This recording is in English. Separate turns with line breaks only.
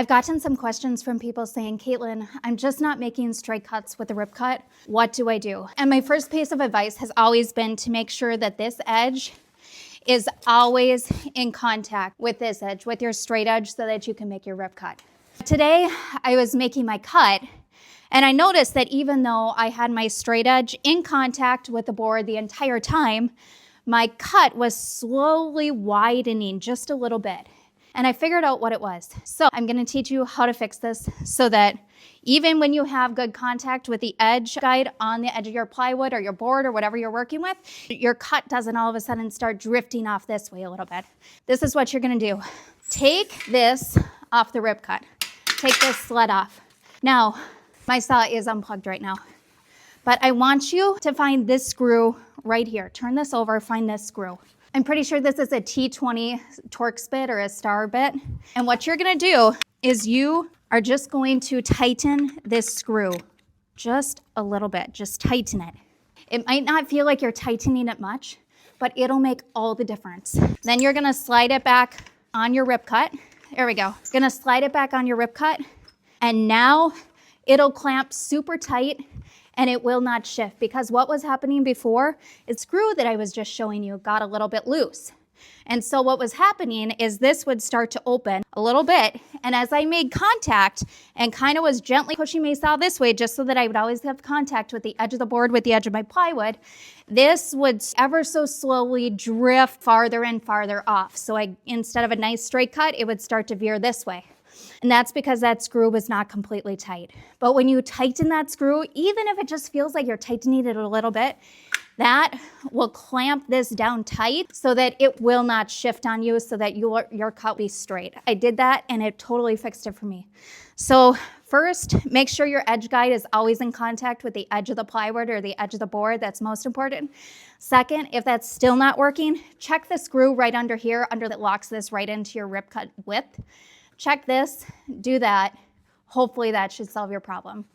I've gotten some questions from people saying, Caitlin, I'm just not making straight cuts with the Rip-Cut. What do I do? And my first piece of advice has always been to make sure that this edge is always in contact with this edge, with your straight edge, so that you can make your Rip-Cut. Today, I was making my cut, and I noticed that even though I had my straight edge in contact with the board the entire time, my cut was slowly widening just a little bit. And I figured out what it was. So I'm gonna teach you how to fix this so that even when you have good contact with the edge guide on the edge of your plywood or your board or whatever you're working with, your cut doesn't all of a sudden start drifting off this way a little bit. This is what you're gonna do. Take this off the Rip-Cut. Take this sled off. Now, my saw is unplugged right now, but I want you to find this screw right here. Turn this over, find this screw. I'm pretty sure this is a T20 Torx bit or a star bit. And what you're gonna do is you are just going to tighten this screw just a little bit, just tighten it. It might not feel like you're tightening it much, but it'll make all the difference. Then you're gonna slide it back on your Rip-Cut. There we go. Gonna slide it back on your Rip-Cut, and now it'll clamp super tight and it will not shift, because what was happening before is the screw that I was just showing you got a little bit loose. And so what was happening is this would start to open a little bit, and as I made contact and kind of was gently pushing my saw this way just so that I would always have contact with the edge of the board, with the edge of my plywood, this would ever so slowly drift farther and farther off. So instead of a nice straight cut, it would start to veer this way. And that's because that screw was not completely tight. But when you tighten that screw, even if it just feels like you're tightening it a little bit, that will clamp this down tight so that it will not shift on you, so that your cut will be straight. I did that and it totally fixed it for me. So first, make sure your edge guide is always in contact with the edge of the plywood or the edge of the board. That's most important. Second, if that's still not working, check the screw right under here, that locks this right into your Rip-Cut width. Check this, do that. Hopefully that should solve your problem.